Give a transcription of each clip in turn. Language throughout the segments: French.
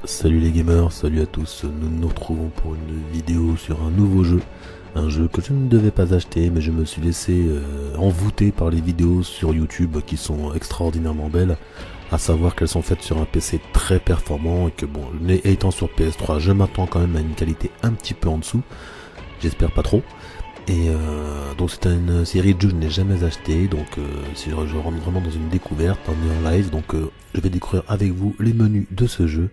Salut les gamers, salut à tous, nous nous retrouvons pour une vidéo sur un nouveau jeu. Un jeu que je ne devais pas acheter, mais je me suis laissé envoûter par les vidéos sur YouTube qui sont extraordinairement belles. À savoir qu'elles sont faites sur un PC très performant et que bon, étant sur PS3, je m'attends quand même à une qualité un petit peu en dessous. J'espère pas trop. Et donc c'est une série de jeux que je n'ai jamais acheté, donc si je rentre vraiment dans une découverte, en live, donc je vais découvrir avec vous les menus de ce jeu.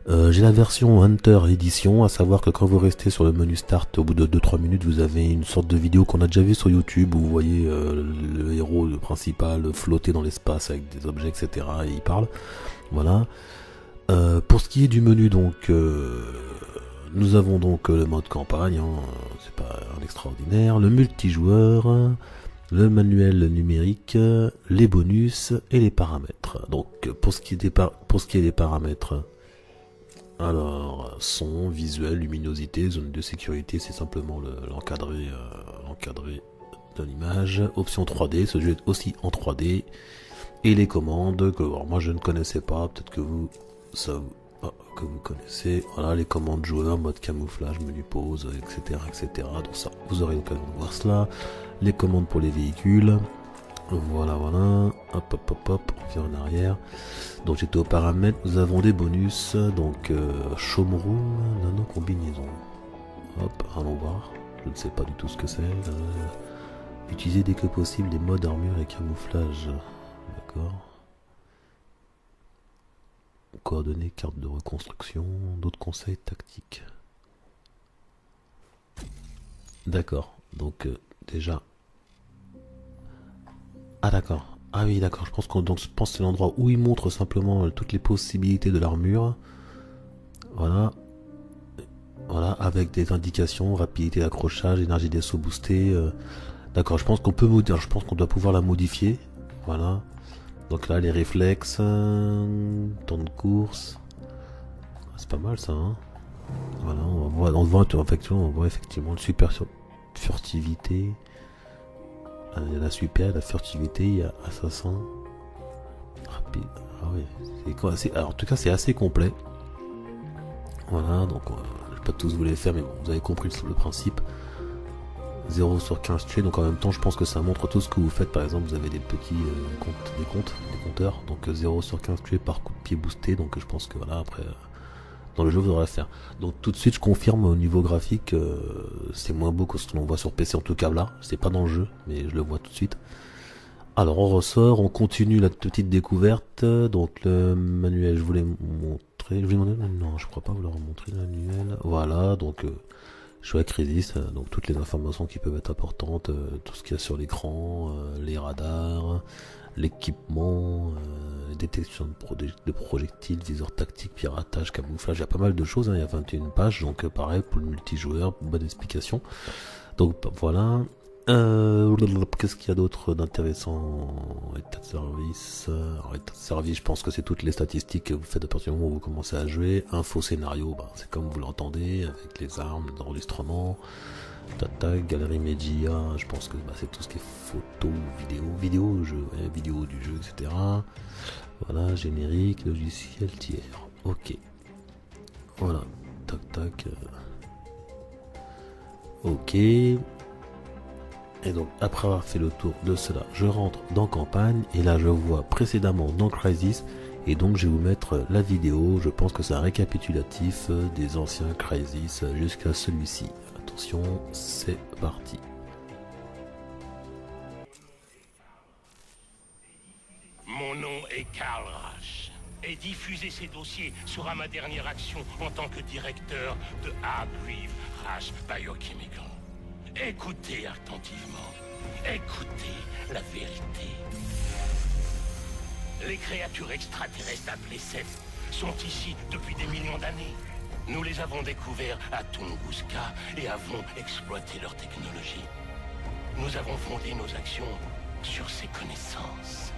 J'ai la version Hunter Edition, à savoir que quand vous restez sur le menu Start, au bout de 2-3 minutes, vous avez une sorte de vidéo qu'on a déjà vu sur YouTube, où vous voyez le héros principal flotter dans l'espace avec des objets, etc. et il parle. Voilà. Pour ce qui est du menu, donc... nous avons donc le mode campagne, hein, c'est pas un extraordinaire, le multijoueur, le manuel numérique, les bonus et les paramètres. Donc pour ce qui est des paramètres, alors son, visuel, luminosité, zone de sécurité, c'est simplement l'encadré de l'image. Option 3D, ce jeu est aussi en 3D. Et les commandes que alors, moi je ne connaissais pas, peut-être que vous que vous connaissez, voilà, les commandes joueurs, mode camouflage, menu pause, etc., etc. Donc ça, vous aurez l'occasion de voir cela. Les commandes pour les véhicules, voilà, hop, on vient en arrière. Donc j'étais aux paramètres, nous avons des bonus, donc showroom, nano combinaison. Hop, allons voir, je ne sais pas du tout ce que c'est. Utiliser dès que possible les modes armure et camouflage, d'accord. Coordonnées, carte de reconstruction, d'autres conseils tactiques. D'accord, donc déjà... Ah d'accord, ah oui d'accord, je pense que c'est l'endroit où il montre simplement toutes les possibilités de l'armure. Voilà. Voilà, avec des indications, rapidité d'accrochage, énergie des sauts boostée. D'accord, je pense qu'on peut modifier, je pense qu'on doit pouvoir la modifier. Voilà. Donc là, les réflexes, temps de course, c'est pas mal ça. Hein, voilà, on voit effectivement le super furtivité. Il y a la super, la furtivité, il y a assassin, rapide. Ah oui, c'est quoi, alors, en tout cas, c'est assez complet. Voilà, donc je vais pas tous vous les faire, mais bon, vous avez compris le principe. 0 sur 15 tués, donc en même temps je pense que ça montre tout ce que vous faites. Par exemple, vous avez des petits des compteurs, donc 0 sur 15 tués par coup de pied boosté, donc je pense que voilà, après dans le jeu vous aurez à faire. Donc tout de suite je confirme, au niveau graphique c'est moins beau que ce que l'on voit sur PC, en tout cas là, c'est pas dans le jeu, mais je le vois tout de suite. Alors on ressort, on continue la petite découverte, donc le manuel je voulais montrer, non je crois pas vous leur montrer le manuel, voilà, donc... choix Crisis, donc toutes les informations qui peuvent être importantes, tout ce qu'il y a sur l'écran, les radars, l'équipement, détection de projectiles, viseur tactique, piratage, camouflage, il y a pas mal de choses, hein, il y a 21 pages, donc pareil pour le multijoueur, bonne explication. Donc voilà. Qu'est-ce qu'il y a d'autre d'intéressant? État de service. Alors, état de service, je pense que c'est toutes les statistiques que vous faites à partir du moment où vous commencez à jouer. Info scénario, c'est comme vous l'entendez, avec les armes, les enregistrements. Tac, galerie média, je pense que c'est tout ce qui est photo, vidéo du jeu, etc. Voilà, générique, logiciel tiers. Ok. Voilà, tac. Ok. Et donc après avoir fait le tour de cela, je rentre dans campagne et là je vois précédemment dans Crysis, et donc je vais vous mettre la vidéo. Je pense que c'est un récapitulatif des anciens Crysis jusqu'à celui-ci. Attention, c'est parti. Mon nom est Karl Rasch, et diffuser ces dossiers sera ma dernière action en tant que directeur de Hargreave Rasch Biochemical. Écoutez attentivement. Écoutez la vérité. Les créatures extraterrestres appelées Seth sont ici depuis des millions d'années. Nous les avons découverts à Tunguska et avons exploité leur technologie. Nous avons fondé nos actions sur ces connaissances.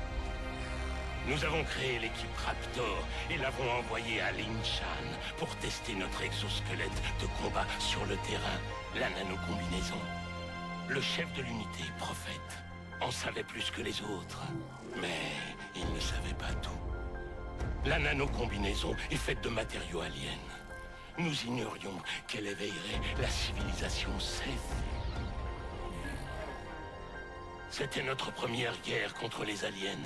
Nous avons créé l'équipe Raptor et l'avons envoyée à Linshan pour tester notre exosquelette de combat sur le terrain, la nanocombinaison. Le chef de l'unité, Prophète, en savait plus que les autres, mais il ne savait pas tout. La nanocombinaison est faite de matériaux aliens. Nous ignorions qu'elle éveillerait la civilisation Seth. C'était notre première guerre contre les aliens.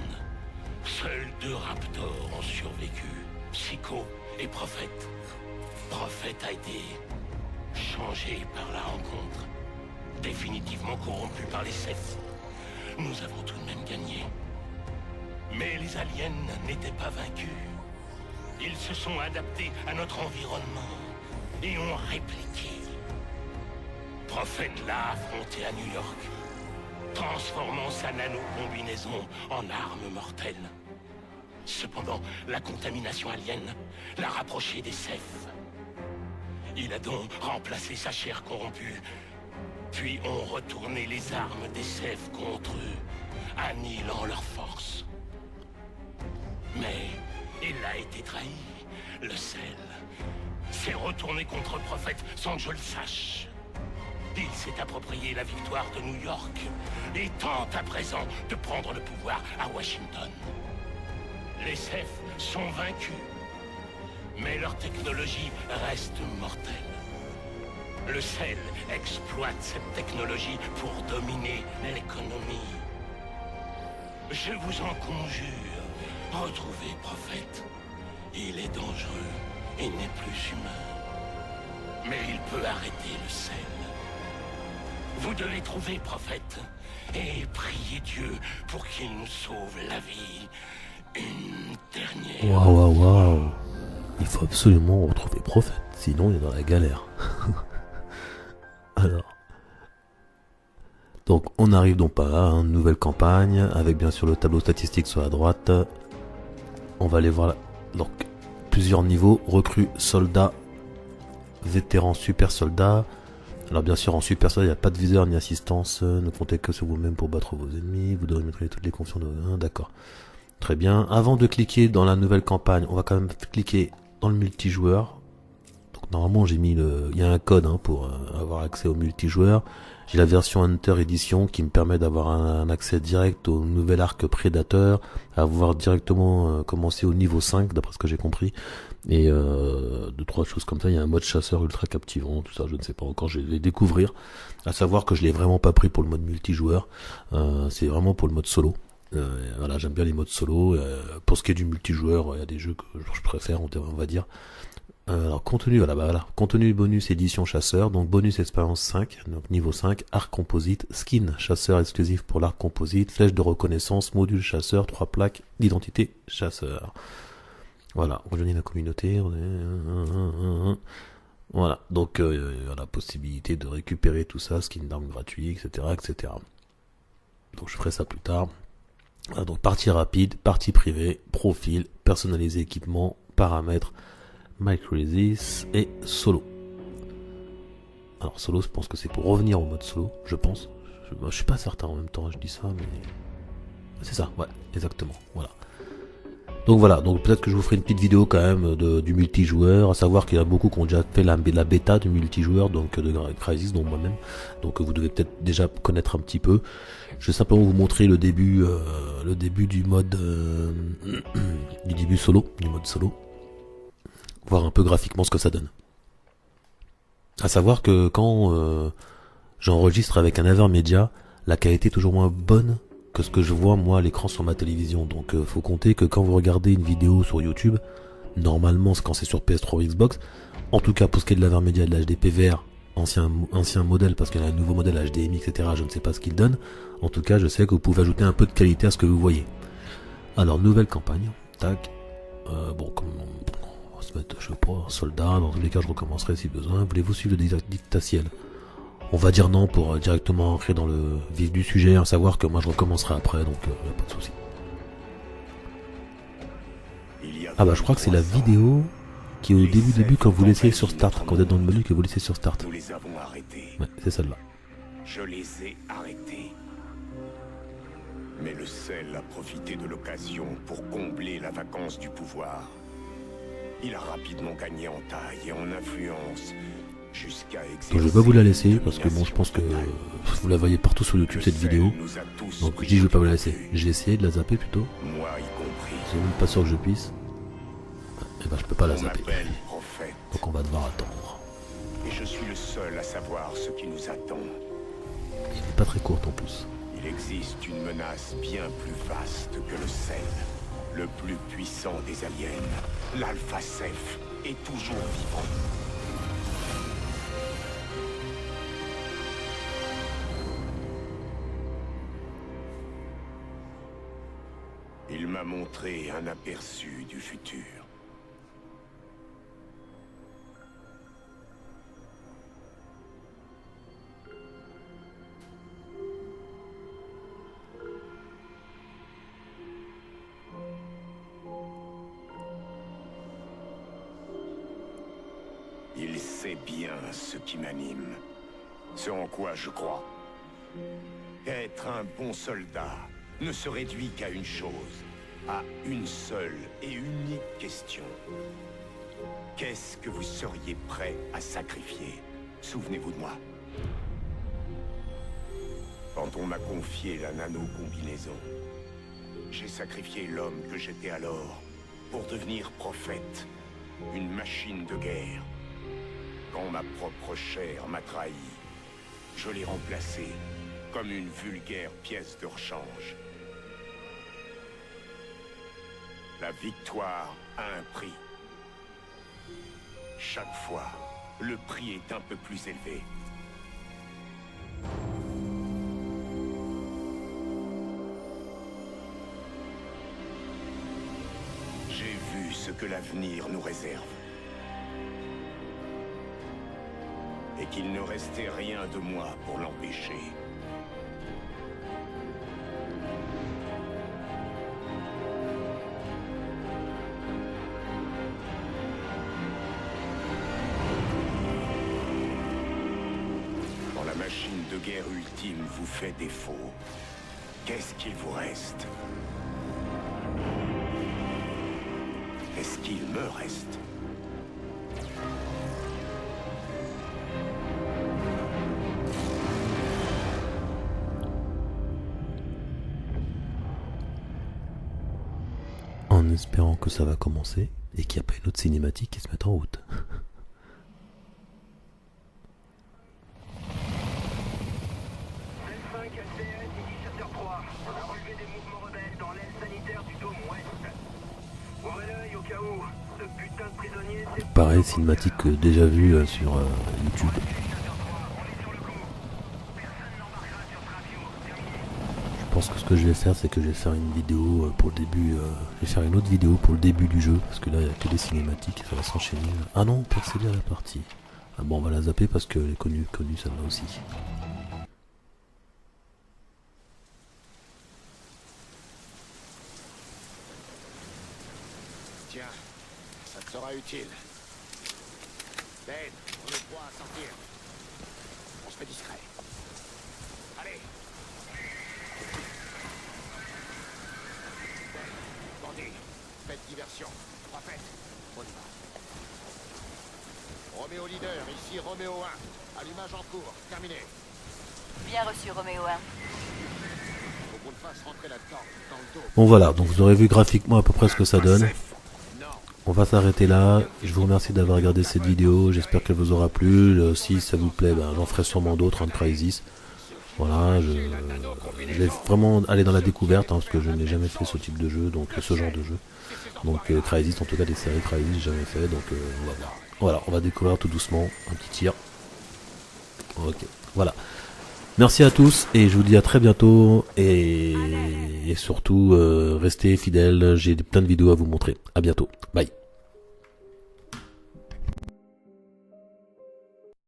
Seuls 2 raptors ont survécu, Psycho et Prophète. Prophète a été changé par la rencontre, définitivement corrompu par les Seth. Nous avons tout de même gagné. Mais les aliens n'étaient pas vaincus. Ils se sont adaptés à notre environnement et ont répliqué. Prophète l'a affronté à New York, transformant sa nano-combinaison en arme mortelle. Cependant, la contamination alien l'a rapproché des Seth. Il a donc remplacé sa chair corrompue, puis ont retourné les armes des Seth contre eux, annihilant leur force. Mais il a été trahi. Le sel s'est retourné contre Prophète sans que je le sache. Il s'est approprié la victoire de New York et tente à présent de prendre le pouvoir à Washington. Les Seth sont vaincus, mais leur technologie reste mortelle. Le sel exploite cette technologie pour dominer l'économie. Je vous en conjure, retrouvez Prophète. Il est dangereux et n'est plus humain. Mais il peut arrêter le sel. Vous devez trouver Prophète et prier Dieu pour qu'il nous sauve la vie. Une dernière... Waouh. Il faut absolument retrouver Prophète, sinon il est dans la galère. Alors... Donc on arrive donc par là, une nouvelle campagne, avec bien sûr le tableau statistique sur la droite. On va aller voir là. Donc plusieurs niveaux, recrues, soldats, vétérans, super soldats. Alors bien sûr en super soldat il n'y a pas de viseur ni assistance, ne comptez que sur vous-même pour battre vos ennemis, vous devrez maîtriser toutes les fonctions de... D'accord. Très bien, avant de cliquer dans la nouvelle campagne, on va quand même cliquer dans le multijoueur. Donc normalement j'ai mis le... il y a un code pour avoir accès au multijoueur. J'ai la version Hunter Edition qui me permet d'avoir un accès direct au nouvel arc Prédateur, à pouvoir directement commencer au niveau 5 d'après ce que j'ai compris. Et 2-3 choses comme ça, il y a un mode chasseur ultra captivant, tout ça je ne sais pas encore, je vais découvrir. À savoir que je l'ai vraiment pas pris pour le mode multijoueur, c'est vraiment pour le mode solo. Voilà, j'aime bien les modes solo. Pour ce qui est du multijoueur, il y a des jeux que je préfère, on va dire. Alors contenu, voilà, contenu bonus édition chasseur, donc bonus expérience 5, donc niveau 5, arc composite, skin chasseur exclusif pour l'arc composite, flèche de reconnaissance, module chasseur, 3 plaques d'identité chasseur. Voilà, rejoignez la communauté, voilà, donc la possibilité de récupérer tout ça, skin d'armes gratuit, etc., etc. Donc je ferai ça plus tard. Voilà, donc partie rapide, partie privée, profil, personnaliser équipement, paramètres, Microsis et solo. Alors solo, je pense que c'est pour revenir au mode solo, je pense. Je suis pas certain en même temps, je dis ça, mais c'est ça, ouais, exactement, voilà. Donc voilà, donc peut-être que je vous ferai une petite vidéo quand même du multijoueur, à savoir qu'il y a beaucoup qui ont déjà fait la bêta du multijoueur, donc de Crysis, dont moi-même. Donc vous devez peut-être déjà connaître un petit peu. Je vais simplement vous montrer le début du mode du début solo, du mode solo. Voir un peu graphiquement ce que ça donne. À savoir que quand j'enregistre avec un Avermedia, la qualité est toujours moins bonne que ce que je vois moi à l'écran sur ma télévision. Donc faut compter que quand vous regardez une vidéo sur YouTube, normalement quand c'est sur PS3 ou Xbox, en tout cas pour ce qui est de l'Avermedia et de l'HDPVR, ancien modèle, parce qu'il y a un nouveau modèle HDMI, etc. Je ne sais pas ce qu'il donne. En tout cas, je sais que vous pouvez ajouter un peu de qualité à ce que vous voyez. Alors, nouvelle campagne. Tac. Bon, comme on va se mettre, je sais pas, soldat. Dans tous les cas, je recommencerai si besoin. Voulez-vous suivre le dictatiel? On va dire non pour directement entrer dans le vif du sujet, à savoir que moi je recommencerai après, donc pas de souci. Ah bah je crois que c'est la vidéo qui est au début quand vous laissez sur Start, quand vous êtes dans le menu que vous laissez sur Start. Nous les avons arrêtés. Ouais, c'est celle-là. Je les ai arrêtés. Mais le sel a profité de l'occasion pour combler la vacance du pouvoir. Il a rapidement gagné en taille et en influence. Donc je vais pas vous la laisser parce que bon je pense que vous la voyez partout sur YouTube cette vidéo. Donc je dis je vais pas vous la laisser. J'ai essayé de la zapper plutôt. Moi y compris. C'est même pas sûr que je puisse. Et ben je peux pas la On zapper. m'appelle prophète. Donc on va devoir attendre. Et je suis le seul à savoir ce qui nous attend. Il est pas très court en plus. Il existe une menace bien plus vaste que le sel. Le plus puissant des aliens, l'Alpha Ceph, est toujours vivant. Il m'a montré un aperçu du futur. Il sait bien ce qui m'anime, ce en quoi je crois. Être un bon soldat ne se réduit qu'à une chose, à une seule et unique question. Qu'est-ce que vous seriez prêt à sacrifier? Souvenez-vous de moi. Quand on m'a confié la nano-combinaison, j'ai sacrifié l'homme que j'étais alors pour devenir prophète, une machine de guerre. Quand ma propre chair m'a trahi, je l'ai remplacée comme une vulgaire pièce de rechange. La victoire a un prix. Chaque fois, le prix est un peu plus élevé. J'ai vu ce que l'avenir nous réserve. Et qu'il ne restait rien de moi pour l'empêcher. Quand la machine de guerre ultime vous fait défaut, qu'est-ce qu'il vous reste? Qu'est-ce qu'il me reste? En espérant que ça va commencer et qu'il n'y a pas une autre cinématique qui se mette en route. 5 LCS, initiateur 3. On a relevé des mouvements rebelles dans l'aile sanitaire du dôme ouest. Ouvrez l'œil au cas où. Ce putain de prisonnier, c'est... Pareil, cinématique déjà vue sur YouTube. Je pense que ce que je vais faire, c'est que je vais faire une vidéo pour le début. Je vais faire une autre vidéo pour le début du jeu, parce que là il n'y a que des cinématiques, ça va s'enchaîner. Ah non, pour accéder à la partie. Ah bon, on va la zapper parce qu'elle est connue celle-là aussi. Tiens, ça te sera utile. Ben, on est droit à sortir. On se fait discret. Allez. Ben, bandit, faites diversion. Prophète, on y va. Roméo leader, ici Roméo 1. Allumage en cours, terminé. Bien reçu, Roméo 1. Faut qu'on te fasse rentrer là-dedans, dans le dos. Bon voilà, donc vous aurez vu graphiquement à peu près ce que ça donne. Non. On va s'arrêter là. Je vous remercie d'avoir regardé cette vidéo. J'espère qu'elle vous aura plu. Si ça vous plaît, ben, j'en ferai sûrement d'autres, hein, de Crysis. Voilà, je vais vraiment aller dans la découverte, hein, parce que je n'ai jamais fait ce type de jeu, donc ce genre de jeu. Donc Crysis, en tout cas des séries Crysis, j'ai jamais fait, donc on va voir. Voilà, on va découvrir tout doucement un petit tir. Ok, voilà. Merci à tous et je vous dis à très bientôt et surtout restez fidèles, j'ai plein de vidéos à vous montrer. À bientôt, bye.